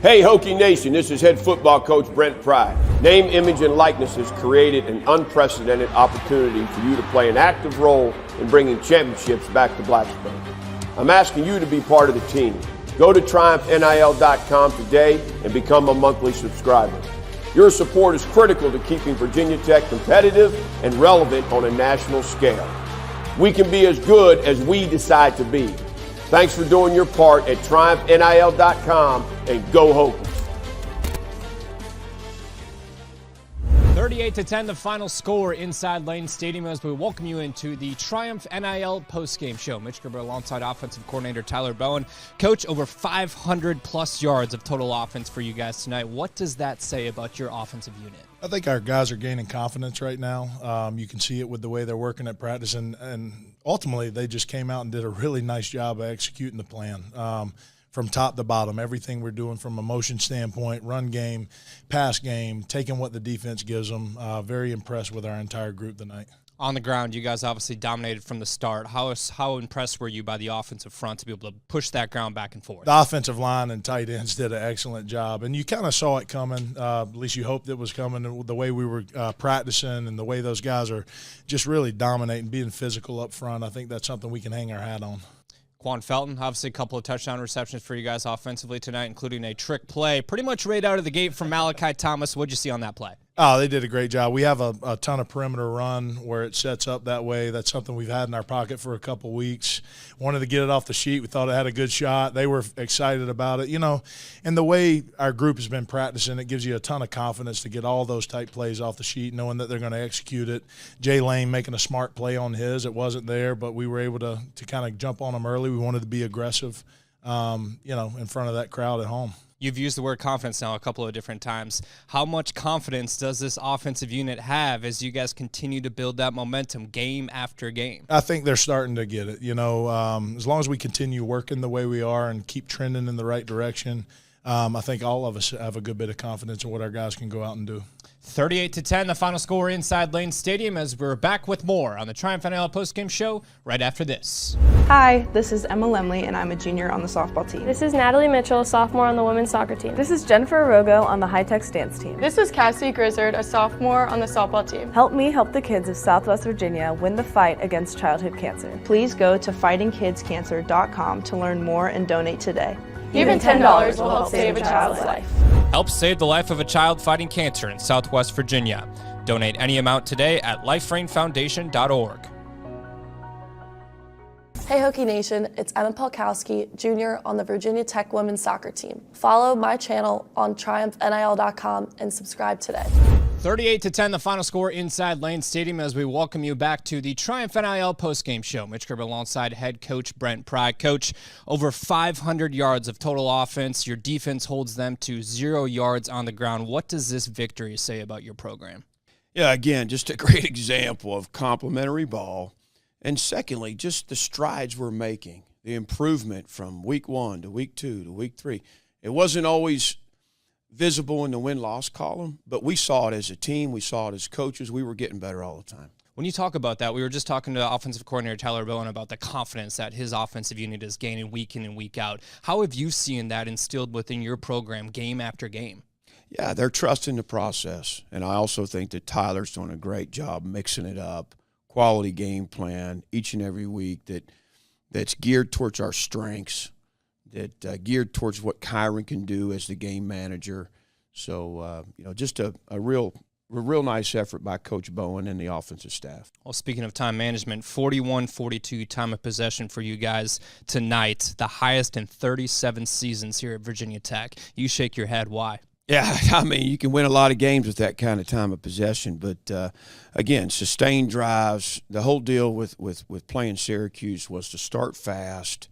Hey, Hokey Nation, this is head football coach Brent. Name, image, and likeness has created an unprecedented opportunity for you to play an active role in bringing championships back to Blacksburg. I'm asking you to be part of the team. Go to TriumphNIL.com today and become a monthly subscriber. Your support is critical to keeping Virginia Tech competitive and relevant on a national scale. We can be as good as we decide to be. Thanks for doing your part at TriumphNIL.com and go Hokies. 38-10, the final score inside Lane Stadium as we welcome you into the Triumph NIL postgame show. Mitch Gerber alongside offensive coordinator Tyler Bowen. Coach, over 500-plus yards of total offense for you guys tonight. What does that say about your offensive unit? I think our guys are gaining confidence right now. You can see it with the way they're working at practice, and ultimately they just came out and did a really nice job of executing the plan. From top to bottom, everything we're doing from a motion standpoint, run game, pass game, taking what the defense gives them. Very impressed with our entire group tonight. On the ground, you guys obviously dominated from the start. How impressed were you by the offensive front to be able to push that ground back and forth? The offensive line and tight ends did an excellent job, and you kind of saw it coming. At least you hoped it was coming. The way we were practicing and the way those guys are just really dominating, being physical up front, I think that's something we can hang our hat on. Quan Felton, obviously a couple of touchdown receptions for you guys offensively tonight, including a trick play. Pretty much right out of the gate from Malachi Thomas. What'd you see on that play? Oh, they did a great job. We have a ton of perimeter run where it sets up that way. That's something we've had in our pocket for a couple weeks. Wanted to get it off the sheet. We thought it had a good shot. They were excited about it. You know, and the way our group has been practicing, it gives you a ton of confidence to get all those type plays off the sheet, knowing that they're going to execute it. Jay Lane making a smart play on his. It wasn't there, but we were able to kind of jump on them early. We wanted to be aggressive, in front of that crowd at home. You've used the word confidence now a couple of different times. How much confidence does this offensive unit have as you guys continue to build that momentum game after game? I think they're starting to get it. As long as we continue working the way we are and keep trending in the right direction, I think all of us have a good bit of confidence in what our guys can go out and do. 38-10, the final score inside Lane Stadium as we're back with more on the Triumph NIL postgame show right after this. Hi, this is Emma Lemley, and I'm a junior on the softball team. This is Natalie Mitchell, sophomore on the women's soccer team. This is Jennifer Arogo on the high-tech stance team. This is Cassie Grizzard, a sophomore on the softball team. Help me help the kids of Southwest Virginia win the fight against childhood cancer. Please go to fightingkidscancer.com to learn more and donate today. Even $10 will help save a child's life. Help save the life of a child fighting cancer in Southwest Virginia. Donate any amount today at liferainfoundation.org. Hey Hokey Nation, it's Emma Polkowski, junior on the Virginia Tech women's soccer team. Follow my channel on TriumphNIL.com and subscribe today. 38-10, the final score inside Lane Stadium as we welcome you back to the Triumph NIL postgame show. Mitch Gerber alongside head coach Brent. Coach, over 500 yards of total offense. Your defense holds them to 0 yards on the ground. What does this victory say about your program? Yeah, again, just a great example of complementary ball. And secondly, just the strides we're making, the improvement from week 1 to week 2 to week 3. It wasn't always visible in the win-loss column, but we saw it as a team. We saw it as coaches. We were getting better all the time. When you talk about that, we were just talking to offensive coordinator Tyler Bowen about the confidence that his offensive unit is gaining week in and week out. How have you seen that instilled within your program game after game? Yeah, they're trusting the process, and I also think that Tyler's doing a great job mixing it up. Quality game plan each and every week that's geared towards our strengths, that geared towards what Kyron can do as the game manager. So, just a real nice effort by Coach Bowen and the offensive staff. Well, speaking of time management, 41-42 time of possession for you guys tonight, the highest in 37 seasons here at Virginia Tech. You shake your head. Why? Yeah, I mean, you can win a lot of games with that kind of time of possession. But, again, sustained drives, the whole deal with playing Syracuse was to start fast.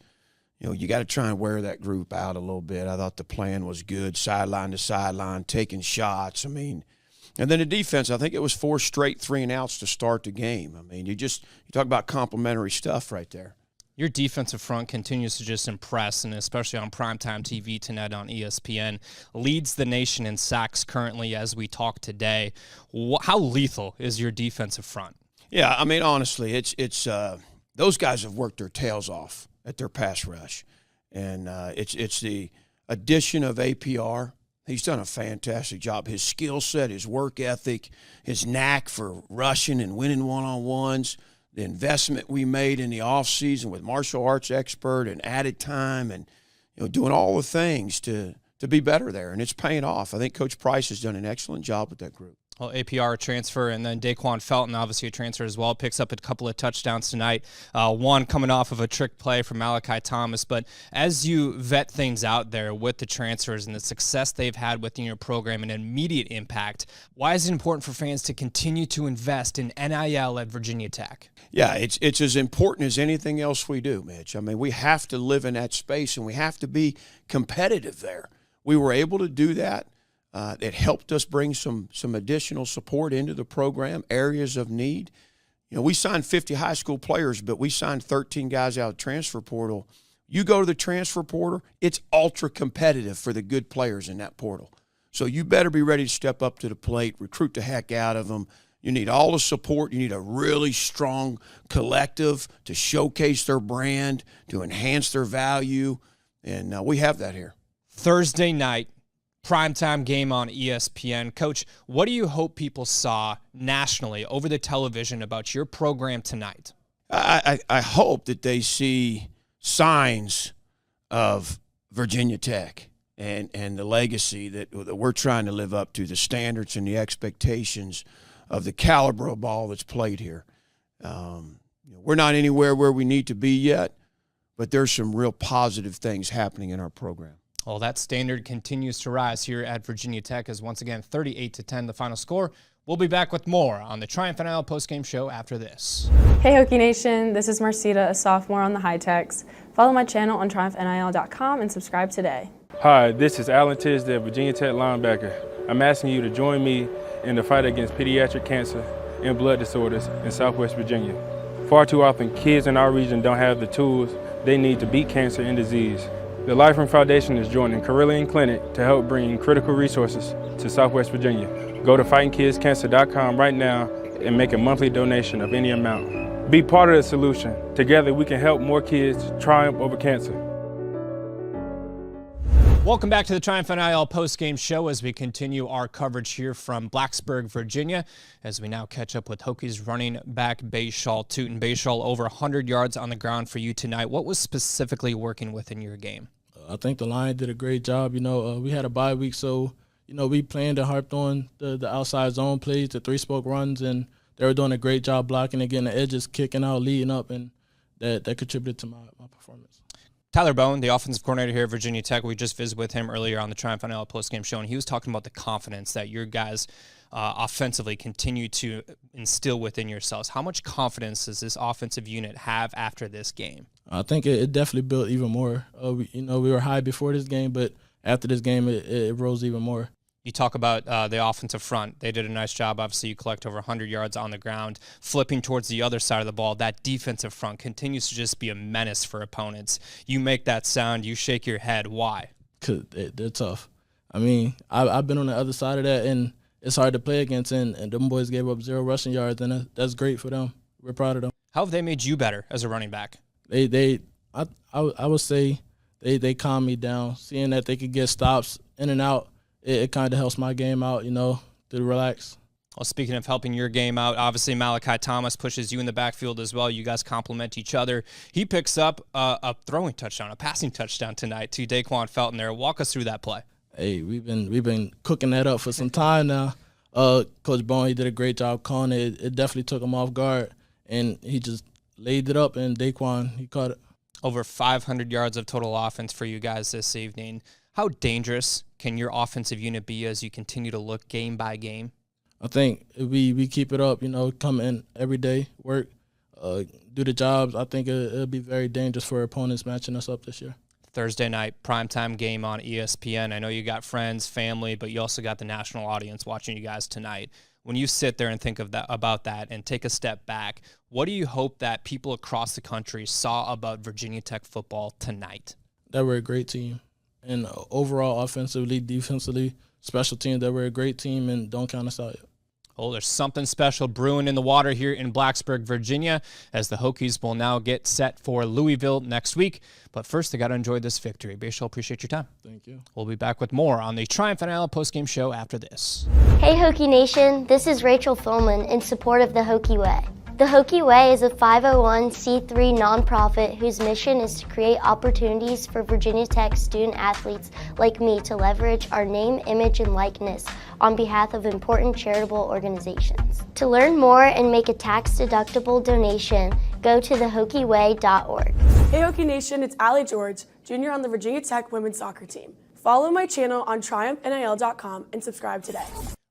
You got to try and wear that group out a little bit. I thought the plan was good, sideline to sideline, taking shots. I mean, and then the defense, I think it was 4 straight 3-and-outs to start the game. I mean, you talk about complimentary stuff right there. Your defensive front continues to just impress, and especially on primetime TV tonight on ESPN, leads the nation in sacks currently as we talk today. How lethal is your defensive front? Yeah, I mean, honestly, it's those guys have worked their tails off at their pass rush, and it's the addition of APR, he's done a fantastic job. His skill set, his work ethic, his knack for rushing and winning one-on-ones, the investment we made in the offseason with martial arts expert and added time and doing all the things to be better there, and it's paying off. I think Coach Price has done an excellent job with that group. Well, APR transfer, and then Daquan Felton, obviously a transfer as well, picks up a couple of touchdowns tonight, one coming off of a trick play from Malachi Thomas. But as you vet things out there with the transfers and the success they've had within your program and immediate impact, why is it important for fans to continue to invest in NIL at Virginia Tech? Yeah, it's as important as anything else we do, Mitch. I mean, we have to live in that space, and we have to be competitive there. We were able to do that. It helped us bring some additional support into the program, areas of need. We signed 50 high school players, but we signed 13 guys out of the transfer portal. You go to the transfer portal, it's ultra competitive for the good players in that portal. So you better be ready to step up to the plate, recruit the heck out of them. You need all the support. You need a really strong collective to showcase their brand, to enhance their value, and we have that here. Thursday night, primetime game on ESPN. Coach, what do you hope people saw nationally over the television about your program tonight? I hope that they see signs of Virginia Tech and the legacy that we're trying to live up to, the standards and the expectations of the caliber of ball that's played here. We're not anywhere where we need to be yet, but there's some real positive things happening in our program. Well, that standard continues to rise here at Virginia Tech as once again 38-10 the final score. We'll be back with more on the Triumph NIL postgame show after this. Hey Hokey Nation, this is Marcita, a sophomore on the High Techs. Follow my channel on TriumphNIL.com and subscribe today. Hi, this is Alan Tisdale, Virginia Tech linebacker. I'm asking you to join me in the fight against pediatric cancer and blood disorders in Southwest Virginia. Far too often, kids in our region don't have the tools they need to beat cancer and disease. The Lifeline Foundation is joining Carillion Clinic to help bring critical resources to Southwest Virginia. Go to fightingkidscancer.com right now and make a monthly donation of any amount. Be part of the solution. Together we can help more kids triumph over cancer. Welcome back to the Triumph NIL postgame show as we continue our coverage here from Blacksburg, Virginia, as we now catch up with Hokies running back Bhayshul Tuten. Bhayshul, over 100 yards on the ground for you tonight. What was specifically working within your game? I think the line did a great job. We had a bye week, so, we planned and harped on the outside zone plays, the three-spoke runs, and they were doing a great job blocking and getting the edges, kicking out, leading up, and that contributed to my performance. Tyler Bowen, the offensive coordinator here at Virginia Tech, we just visited with him earlier on the Triumph NIL postgame show, and he was talking about the confidence that your guys offensively continue to instill within yourselves. How much confidence does this offensive unit have after this game? I think it definitely built even more. We were high before this game, but after this game, it rose even more. You talk about the offensive front. They did a nice job. Obviously, you collect over 100 yards on the ground. Flipping towards the other side of the ball, that defensive front continues to just be a menace for opponents. You make that sound, you shake your head. Why? Because they're tough. I mean, I've been on the other side of that, and it's hard to play against, and them boys gave up 0 rushing yards, and that's great for them. We're proud of them. How have they made you better as a running back? I would say they calmed me down, seeing that they could get stops in and out. It kind of helps my game out, to relax. Well, speaking of helping your game out, obviously Malachi Thomas pushes you in the backfield as well. You guys complement each other. He picks up a throwing touchdown, a passing touchdown tonight to Daquan Felton there. Walk us through that play. Hey, we've been cooking that up for some time now. Coach Bowen, he did a great job calling it. It definitely took him off guard, and he just laid it up, and Daquan, he caught it. Over 500 yards of total offense for you guys this evening. How dangerous can your offensive unit be as you continue to look game by game? I think if we keep it up, come in every day, work, do the jobs, I think it'll be very dangerous for opponents matching us up this year. Thursday night, primetime game on ESPN. I know you got friends, family, but you also got the national audience watching you guys tonight. When you sit there and think about that and take a step back, what do you hope that people across the country saw about Virginia Tech football tonight? That we're a great team. And overall, offensively, defensively, special teams, that we're a great team, and don't count us out yet. Oh, there's something special brewing in the water here in Blacksburg, Virginia, as the Hokies will now get set for Louisville next week. But first, they got to enjoy this victory. Bhayshul, appreciate your time. Thank you. We'll be back with more on the Triumph NIL postgame show after this. Hey, Hokey Nation. This is Rachel Philman in support of the Hokey Way. The Hokey Way is a 501c3 nonprofit whose mission is to create opportunities for Virginia Tech student athletes like me to leverage our name, image, and likeness on behalf of important charitable organizations. To learn more and make a tax-deductible donation, go to thehokeyway.org. Hey Hokey Nation, it's Allie George, junior on the Virginia Tech women's soccer team. Follow my channel on TriumphNIL.com and subscribe today.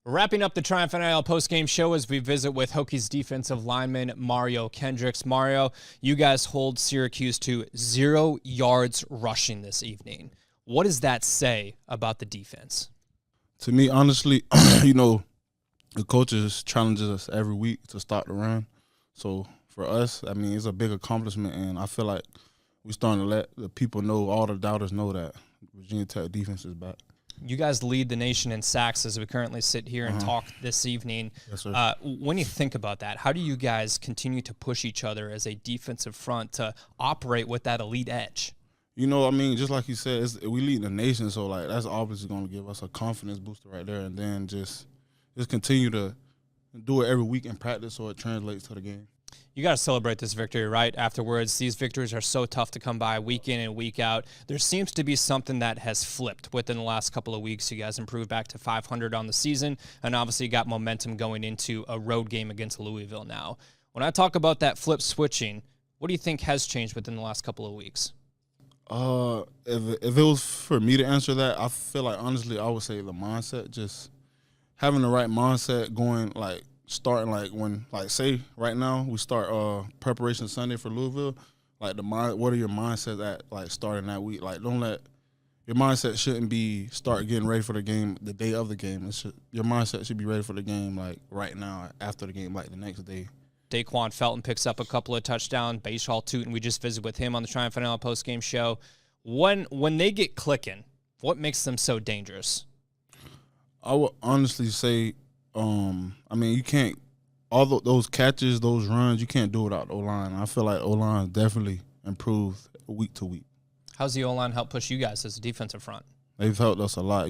Wrapping up the Triumph NIL postgame show as we visit with Hokies defensive lineman Mario Kendricks. Mario, you guys hold Syracuse to 0 yards rushing this evening. What does that say about the defense? To me, honestly, the coaches challenges us every week to start the run. So for us, it's a big accomplishment, and I feel like we're starting to let the people know, all the doubters know that Virginia Tech defense is back. You guys lead the nation in sacks as we currently sit here and talk this evening. Yes, sir. When you think about that, how do you guys continue to push each other as a defensive front to operate with that elite edge? Just like you said, we lead the nation, so that's obviously going to give us a confidence booster right there, and then just continue to do it every week in practice so it translates to the game. You got to celebrate this victory right afterwards. These victories are so tough to come by week in and week out. There seems to be something that has flipped within the last couple of weeks. You guys improved back to 500 on the season, and obviously got momentum going into a road game against Louisville now. When I talk about that flip switching, what do you think has changed within the last couple of weeks? If it was for me to answer that, I feel like, honestly, I would say the mindset, just having the right mindset going, starting when say right now we start preparation Sunday for Louisville, what are your mindsets at starting that week? Don't let your mindset shouldn't be start getting ready for the game the day of the game. Your mindset should be ready for the game right now after the game, the next day. Daquan Felton picks up a couple of touchdowns. Bhayshul, Tuten, we just visited with him on the Triumph NIL postgame show. When they get clicking, what makes them so dangerous? I would honestly say, you can't, all those catches, those runs, you can't do without the O-line. I feel like O-line definitely improved week to week. How's the O-line help push you guys as a defensive front? They've helped us a lot,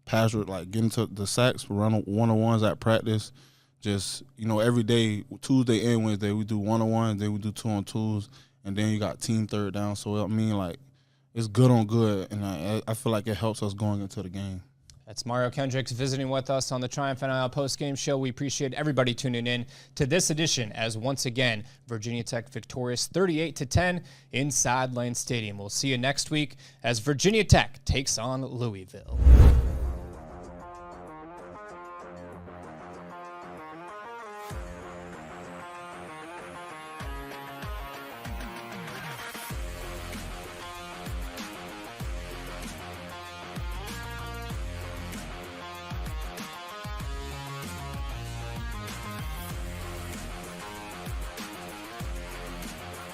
pass, getting to the sacks, run one-on-ones at practice. Just, every day, Tuesday and Wednesday, we do one-on-ones, then we do two-on-twos, and then you got team third down. So, it's good on good, and I feel like it helps us going into the game. That's Mario Kendricks visiting with us on the Triumph NIL postgame show. We appreciate everybody tuning in to this edition as, once again, Virginia Tech victorious 38-10 inside Lane Stadium. We'll see you next week as Virginia Tech takes on Louisville.